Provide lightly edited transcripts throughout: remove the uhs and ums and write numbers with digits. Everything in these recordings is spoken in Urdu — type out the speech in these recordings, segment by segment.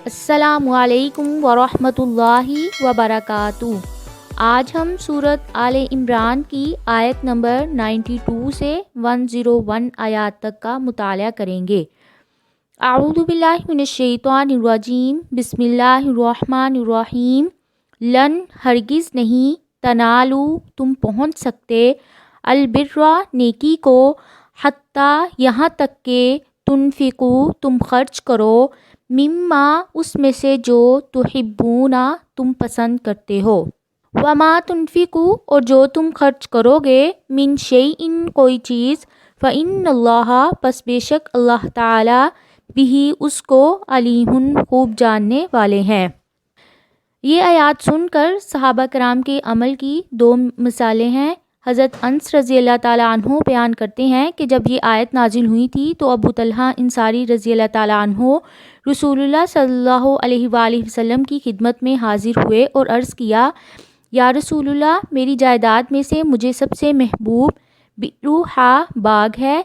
السلام علیکم ورحمۃ اللہ وبرکاتہ۔ آج ہم سورۃ آل عمران کی آیت نمبر 92 سے 101 آیات تک کا مطالعہ کریں گے۔ اعوذ باللہ من الشیطان الرجیم، بسم اللہ الرحمن الرحیم۔ لن ہرگز نہیں، تنالو تم پہنچ سکتے، البرا نیکی کو، حتیٰ یہاں تک کہ تنفقو تم خرچ کرو، مما اس میں سے جو تحبونا تم پسند کرتے ہو، وما تنفقو اور جو تم خرچ کرو گے، من شیئن کوئی چیز، فإن اللہ پس بے شک اللہ تعالی بھی اس کو علیم خوب جاننے والے ہیں۔ یہ آیات سن کر صحابہ کرام کے عمل کی دو مثالیں ہیں۔ حضرت انس رضی اللہ تعالیٰ عنہ بیان کرتے ہیں کہ جب یہ آیت نازل ہوئی تھی تو ابو طلحہ انصاری رضی اللہ تعالیٰ عنہ رسول اللہ صلی اللہ علیہ وآلہ وسلم کی خدمت میں حاضر ہوئے اور عرض کیا، یا رسول اللہ، میری جائیداد میں سے مجھے سب سے محبوب بئروحا باغ ہے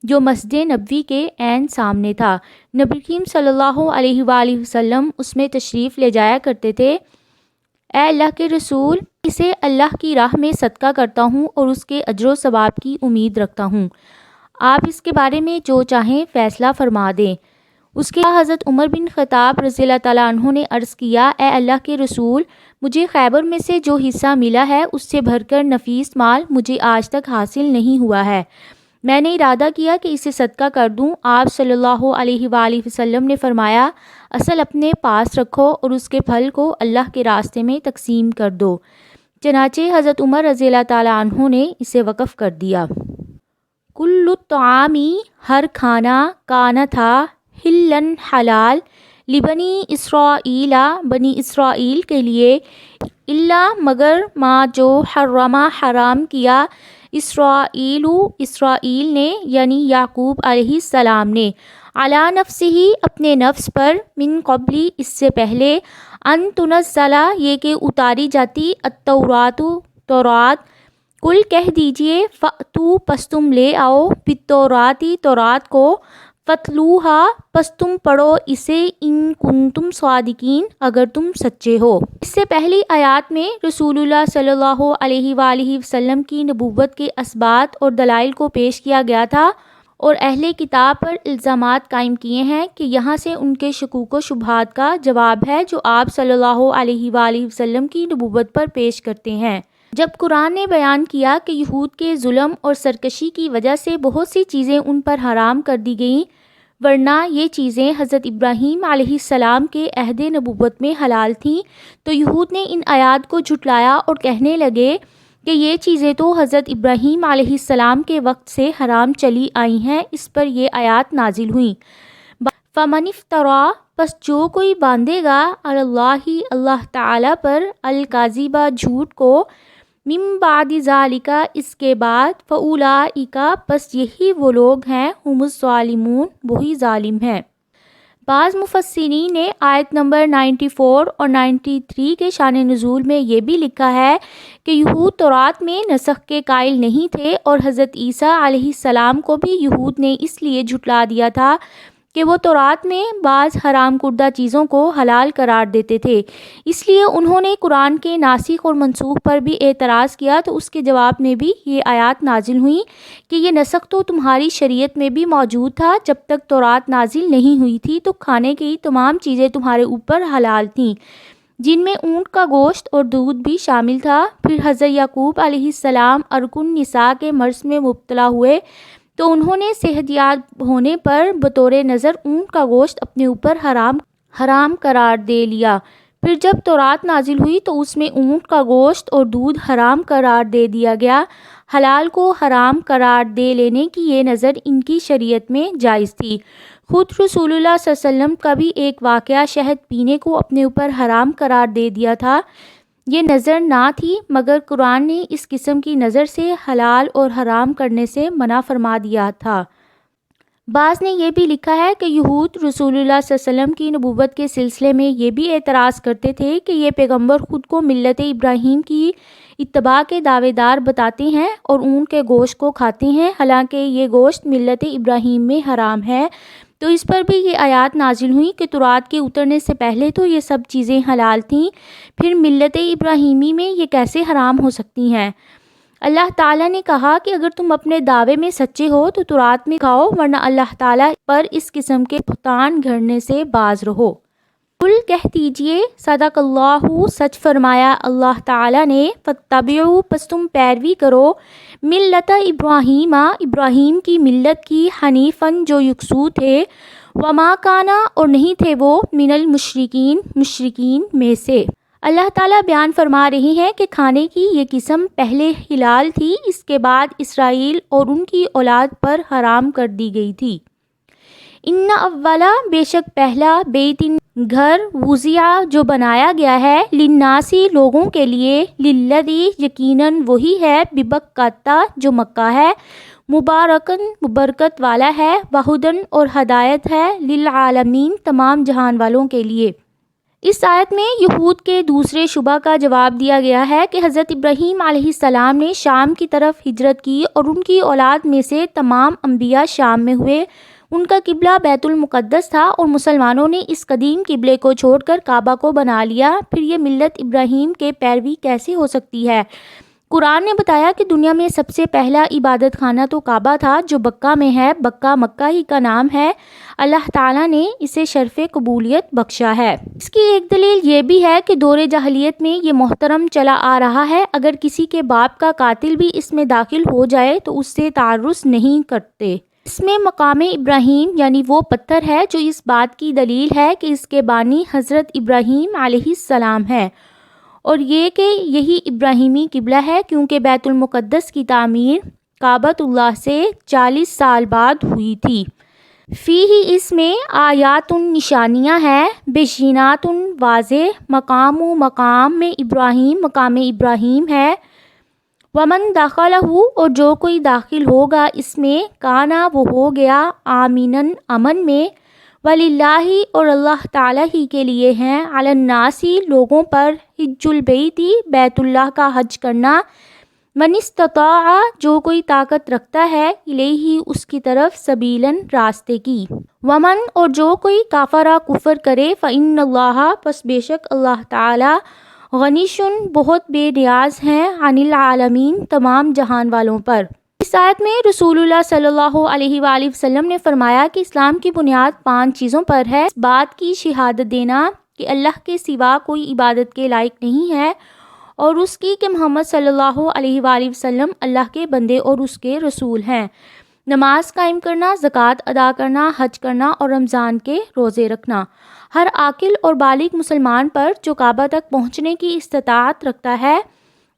جو مسجد نبوی کے عین سامنے تھا۔ نبی کریم صلی اللہ علیہ وآلہ وسلم اس میں تشریف لے جایا کرتے تھے۔ اے اللہ کے رسول، اسے اللہ کی راہ میں صدقہ کرتا ہوں اور اس کے اجر و ثواب کی امید رکھتا ہوں، آپ اس کے بارے میں جو چاہیں فیصلہ فرما دیں۔ اس کے بعد حضرت عمر بن خطاب رضی اللہ تعالیٰ عنہ نے عرض کیا، اے اللہ کے رسول، مجھے خیبر میں سے جو حصہ ملا ہے اس سے بھر کر نفیس مال مجھے آج تک حاصل نہیں ہوا ہے، میں نے ارادہ کیا کہ اسے صدقہ کر دوں۔ آپ صلی اللہ علیہ وآلہ وسلم نے فرمایا، اصل اپنے پاس رکھو اور اس کے پھل کو اللہ کے راستے میں تقسیم کر دو۔ چنانچہ حضرت عمر رضی اللہ تعالیٰ عنہ نے اسے وقف کر دیا۔ کل الطعامی ہر کھانا، کانا تھا، حلن حلال، لبنی اسرائیل بنی اسرائیل کے لیے، اللہ مگر ما جو حرمہ حرام کیا، اسرائیل نے یعنی یعقوب علیہ السلام نے، علی نفسہ اپنے نفس پر، من قبلی اس سے پہلے، ان تنزل یہ کہ اتاری جاتی، التورات تورات، کل کہہ دیجئے، فأتو پس تم لے آؤ، بالتوراتی تورات کو، فتلوہا پس تم پڑھو اسے، ان کنتم صادقین اگر تم سچے ہو۔ اس سے پہلی آیات میں رسول اللہ صلی اللہ علیہ وآلہ وسلم کی نبوت کے اثبات اور دلائل کو پیش کیا گیا تھا اور اہل کتاب پر الزامات قائم کیے ہیں کہ یہاں سے ان کے شکوک و شبہات کا جواب ہے جو آپ صلی اللہ علیہ وآلہ وسلم کی نبوت پر پیش کرتے ہیں۔ جب قرآن نے بیان کیا کہ یہود کے ظلم اور سرکشی کی وجہ سے بہت سی چیزیں ان پر حرام کر دی گئیں، ورنہ یہ چیزیں حضرت ابراہیم علیہ السلام کے عہد نبوت میں حلال تھیں، تو یہود نے ان آیات کو جھٹلایا اور کہنے لگے کہ یہ چیزیں تو حضرت ابراہیم علیہ السلام کے وقت سے حرام چلی آئی ہیں۔ اس پر یہ آیات نازل ہوئیں۔ فمن افترا پس جو کوئی باندھے گا، علی اللہ اللہ تعالیٰ پر، الکاذبہ جھوٹ کو، من بعد ذالک اس کے بعد، فاولئک پس یہی وہ لوگ ہیں، ہم الظالمون وہی ظالم ہیں۔ بعض مفسرین نے آیت نمبر 94 اور 93 کے شان نزول میں یہ بھی لکھا ہے کہ یہود تورات میں نسخ کے قائل نہیں تھے اور حضرت عیسیٰ علیہ السلام کو بھی یہود نے اس لیے جھٹلا دیا تھا کہ وہ تورات میں بعض حرام کردہ چیزوں کو حلال قرار دیتے تھے، اس لیے انہوں نے قرآن کے ناسخ اور منسوخ پر بھی اعتراض کیا، تو اس کے جواب میں بھی یہ آیات نازل ہوئیں کہ یہ نسخ تو تمہاری شریعت میں بھی موجود تھا، جب تک تورات نازل نہیں ہوئی تھی تو کھانے کی تمام چیزیں تمہارے اوپر حلال تھیں، جن میں اونٹ کا گوشت اور دودھ بھی شامل تھا۔ پھر حضرت یعقوب علیہ السلام ارکن نساء کے مرض میں مبتلا ہوئے تو انہوں نے صحت یاب ہونے پر بطور نظر اونٹ کا گوشت اپنے اوپر حرام قرار دے لیا۔ پھر جب تورات نازل ہوئی تو اس میں اونٹ کا گوشت اور دودھ حرام قرار دے دیا گیا۔ حلال کو حرام قرار دے لینے کی یہ نظر ان کی شریعت میں جائز تھی۔ خود رسول اللہ صلی اللہ علیہ وسلم کا بھی ایک واقعہ شہد پینے کو اپنے اوپر حرام قرار دے دیا تھا، یہ نظر نہ تھی، مگر قرآن نے اس قسم کی نظر سے حلال اور حرام کرنے سے منع فرما دیا تھا۔ بعض نے یہ بھی لکھا ہے کہ یہود رسول اللہ صلی اللہ علیہ وسلم کی نبوت کے سلسلے میں یہ بھی اعتراض کرتے تھے کہ یہ پیغمبر خود کو ملت ابراہیم کی اتباع کے دعوے دار بتاتے ہیں اور اونٹ کے گوشت کو کھاتے ہیں، حالانکہ یہ گوشت ملت ابراہیم میں حرام ہے۔ تو اس پر بھی یہ آیات نازل ہوئی کہ تورات کے اترنے سے پہلے تو یہ سب چیزیں حلال تھیں، پھر ملت ابراہیمی میں یہ کیسے حرام ہو سکتی ہیں؟ اللہ تعالیٰ نے کہا کہ اگر تم اپنے دعوے میں سچے ہو تو تورات میں کھاؤ، ورنہ اللہ تعالیٰ پر اس قسم کے بہتان گھڑنے سے باز رہو۔ قل کہہ دیجئے صدق اللہ، سچ فرمایا اللہ تعالیٰ نے، فاتبعوا پس تم پیروی کرو، ملت ابراہیم، ابراہیم کی ملت کی، حنیفاً جو یکسو تھے، وما کانا اور نہیں تھے وہ، من المشرکین مشرکین میں سے۔ اللہ تعالیٰ بیان فرما رہی ہیں کہ کھانے کی یہ قسم پہلے حلال تھی، اس کے بعد اسرائیل اور ان کی اولاد پر حرام کر دی گئی تھی۔ ان اولا بے شک پہلا، بیت گھر، وضع جو بنایا گیا ہے، للناسی لوگوں کے لیے، للذی یقیناً وہی ہے، ببکہ جو مکہ ہے، مبارکن برکت والا ہے، وہدن اور ہدایت ہے، للعالمین تمام جہان والوں کے لیے۔ اس آیت میں یہود کے دوسرے شبہ کا جواب دیا گیا ہے کہ حضرت ابراہیم علیہ السلام نے شام کی طرف ہجرت کی اور ان کی اولاد میں سے تمام انبیاء شام میں ہوئے، ان کا قبلہ بیت المقدس تھا اور مسلمانوں نے اس قدیم قبلے کو چھوڑ کر کعبہ کو بنا لیا، پھر یہ ملت ابراہیم کے پیروی کیسے ہو سکتی ہے؟ قرآن نے بتایا کہ دنیا میں سب سے پہلا عبادت خانہ تو کعبہ تھا جو بکہ میں ہے، بکہ مکہ ہی کا نام ہے، اللہ تعالیٰ نے اسے شرف قبولیت بخشا ہے۔ اس کی ایک دلیل یہ بھی ہے کہ دور جاہلیت میں یہ محترم چلا آ رہا ہے، اگر کسی کے باپ کا قاتل بھی اس میں داخل ہو جائے تو اس سے تعرض نہیں کرتے۔ اس میں مقام ابراہیم یعنی وہ پتھر ہے جو اس بات کی دلیل ہے کہ اس کے بانی حضرت ابراہیم علیہ السلام ہے، اور یہ کہ یہی ابراہیمی قبلہ ہے کیونکہ بیت المقدس کی تعمیر کعبۃ اللہ سے 40 سال بعد ہوئی تھی۔ فیہ اس میں آیات نشانیاں ہیں، بشینات واضح، مقام میں ابراہیم مقام ابراہیم ہے، ومن دخلہ اور جو کوئی داخل ہوگا اس میں، کانا وہ ہو گیا، آمیناً امن میں، وللہ اور اللہ تعالیٰ ہی کے لیے ہیں، علی الناسی لوگوں پر، حج البیت بیت اللہ کا حج کرنا، من استطاع جو کوئی طاقت رکھتا ہے، الیہ اس کی طرف، سبیلاً راستے کی، ومن اور جو کوئی کافرہ کفر کرے، فإن اللہ پس بے شک اللہ تعالیٰ، غنیشن بہت بے نیاز ہیں، عن العالمین تمام جہان والوں پر۔ اس آیت میں رسول اللہ صلی اللہ علیہ وآلہ وسلم نے فرمایا کہ اسلام کی بنیاد 5 چیزوں پر ہے، اس بات کی شہادت دینا کہ اللہ کے سوا کوئی عبادت کے لائق نہیں ہے، اور اس کی کہ محمد صلی اللہ علیہ وآلہ وسلم اللہ کے بندے اور اس کے رسول ہیں، نماز قائم کرنا، زکوٰۃ ادا کرنا، حج کرنا اور رمضان کے روزے رکھنا۔ ہر عاقل اور بالغ مسلمان پر جو کعبہ تک پہنچنے کی استطاعت رکھتا ہے،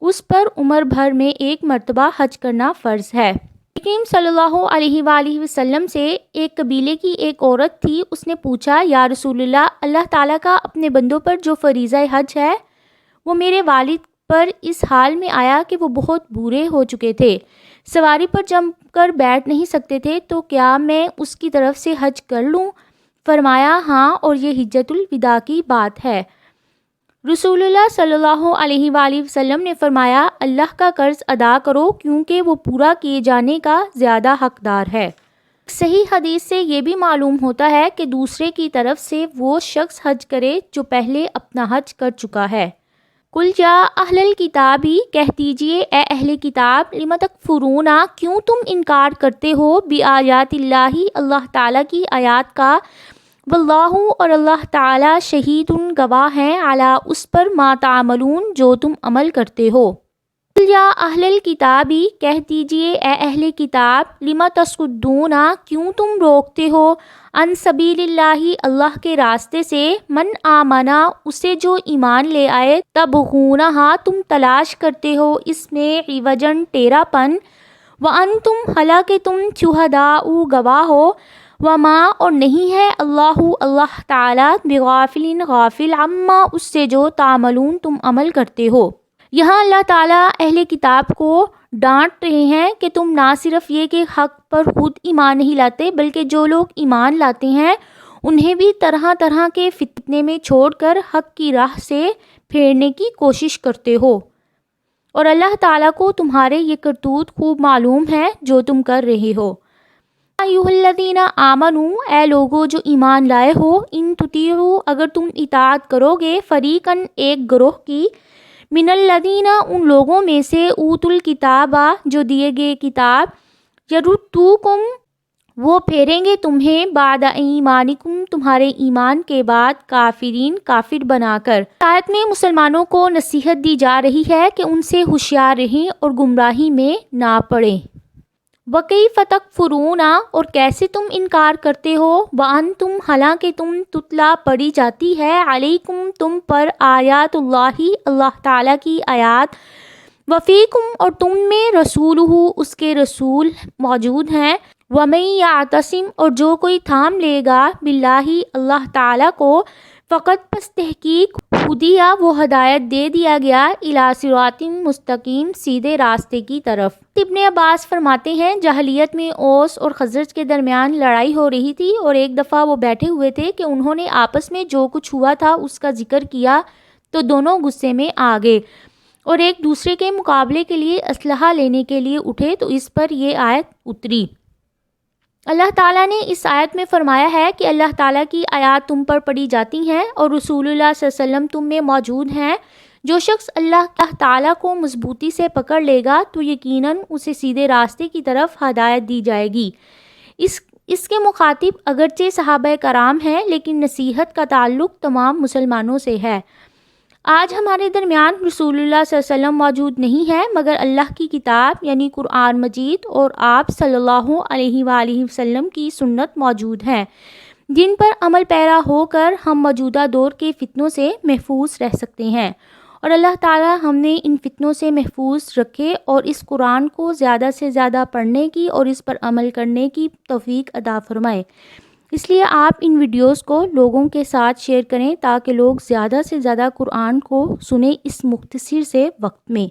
اس پر عمر بھر میں ایک مرتبہ حج کرنا فرض ہے۔ کریم صلی اللہ علیہ وآلہ وسلم سے ایک قبیلے کی ایک عورت تھی، اس نے پوچھا، یا رسول اللہ، اللہ تعالیٰ کا اپنے بندوں پر جو فریضہ حج ہے وہ میرے والد پر اس حال میں آیا کہ وہ بہت بوڑھے ہو چکے تھے، سواری پر جم کر بیٹھ نہیں سکتے تھے، تو کیا میں اس کی طرف سے حج کر لوں؟ فرمایا ہاں، اور یہ حجۃ الوداع کی بات ہے۔ رسول اللہ صلی اللہ علیہ وآلہ وسلم نے فرمایا، اللہ کا قرض ادا کرو کیونکہ وہ پورا کیے جانے کا زیادہ حقدار ہے۔ صحیح حدیث سے یہ بھی معلوم ہوتا ہے کہ دوسرے کی طرف سے وہ شخص حج کرے جو پہلے اپنا حج کر چکا ہے۔ قل یا اہل الکتاب کہہ دیجئے اے اہل کتاب، لم تکفرون کیوں تم انکار کرتے ہو، بآیات اللہ اللہ تعالیٰ کی آیات کا، واللہ اور اللہ تعالیٰ شہید گواہ ہیں، علی اس پر، ما تعملون جو تم عمل کرتے ہو۔ قل یا اہل الکتاب کہہ دیجئے اے اہل کتاب، لم تصدون کیوں تم روکتے ہو، عن سبیل اللہ اللہ کے راستے سے، من آمنا اسے جو ایمان لے آئے، تبغونہا تم تلاش کرتے ہو اس میں عوجن ٹیڑھا پن، وانتم حالانکہ تم شہداء گواہ ہو، وما اور نہیں ہے اللہ تعالیٰ بغافل غافل عما اس سے جو تعملون تم عمل کرتے ہو۔ یہاں اللہ تعالیٰ اہل کتاب کو ڈانٹ رہے ہیں کہ تم نہ صرف یہ کہ حق پر خود ایمان نہیں لاتے، بلکہ جو لوگ ایمان لاتے ہیں انہیں بھی طرح طرح کے فتنے میں چھوڑ کر حق کی راہ سے پھیرنے کی کوشش کرتے ہو، اور اللہ تعالیٰ کو تمہارے یہ کرتوت خوب معلوم ہے جو تم کر رہے ہو۔ ایھا آمنو، اے لوگو جو ایمان لائے ہو، ان تطیعوا، اگر تم اطاعت کرو گے، فریقاً ایک گروہ کی، من الذین، ان لوگوں میں سے، اوتوا الکتاب، جو دیے گئے کتاب، یردوکم، وہ پھیریں گے تمہیں، بعد ایمانکم، تمہارے ایمان کے بعد، کافرین، کافر بنا کر۔ آیت میں مسلمانوں کو نصیحت دی جا رہی ہے کہ ان سے ہوشیار رہیں اور گمراہی میں نہ پڑیں۔ وَکَیْفَ تَکْفُرُونَ، اور کیسے تم انکار کرتے ہو، وَأَنْتُمْ، حالانکہ تم، تتلیٰ پڑھی جاتی ہے، علیکم، تم پر، آیات اللہ، اللہ تعالیٰ کی آیات، وفیکم، اور تم میں، رسولہ، اس کے رسول موجود ہیں، وَمَن یعتصم، اور جو کوئی تھام لے گا، باللہ، اللہ تعالیٰ کو، فقط، پس تحقیق، ہدیٰ، وہ ہدایت دے دیا گیا، الی صراط مستقیم، سیدھے راستے کی طرف۔ ابن عباس فرماتے ہیں، جاہلیت میں اوس اور خزرج کے درمیان لڑائی ہو رہی تھی، اور ایک دفعہ وہ بیٹھے ہوئے تھے کہ انہوں نے آپس میں جو کچھ ہوا تھا اس کا ذکر کیا تو دونوں غصے میں آ گئے اور ایک دوسرے کے مقابلے کے لیے اسلحہ لینے کے لیے اٹھے، تو اس پر یہ آیت اتری۔ اللہ تعالیٰ نے اس آیت میں فرمایا ہے کہ اللہ تعالیٰ کی آیات تم پر پڑھی جاتی ہیں اور رسول اللہ صلی اللہ علیہ وسلم تم میں موجود ہیں۔ جو شخص اللہ تعالیٰ کو مضبوطی سے پکڑ لے گا تو یقیناً اسے سیدھے راستے کی طرف ہدایت دی جائے گی۔ اس کے مخاطب اگرچہ صحابہ کرام ہیں، لیکن نصیحت کا تعلق تمام مسلمانوں سے ہے۔ آج ہمارے درمیان رسول اللہ صلی اللہ علیہ وسلم موجود نہیں ہے، مگر اللہ کی کتاب یعنی قرآن مجید اور آپ صلی اللہ علیہ وآلہ وسلم کی سنت موجود ہیں، جن پر عمل پیرا ہو کر ہم موجودہ دور کے فتنوں سے محفوظ رہ سکتے ہیں، اور اللہ تعالی ہم نے ان فتنوں سے محفوظ رکھے اور اس قرآن کو زیادہ سے زیادہ پڑھنے کی اور اس پر عمل کرنے کی توفیق عطا فرمائے۔ اس لیے آپ ان ویڈیوز کو لوگوں کے ساتھ شیئر کریں تاکہ لوگ زیادہ سے زیادہ قرآن کو سنیں اس مختصر سے وقت میں۔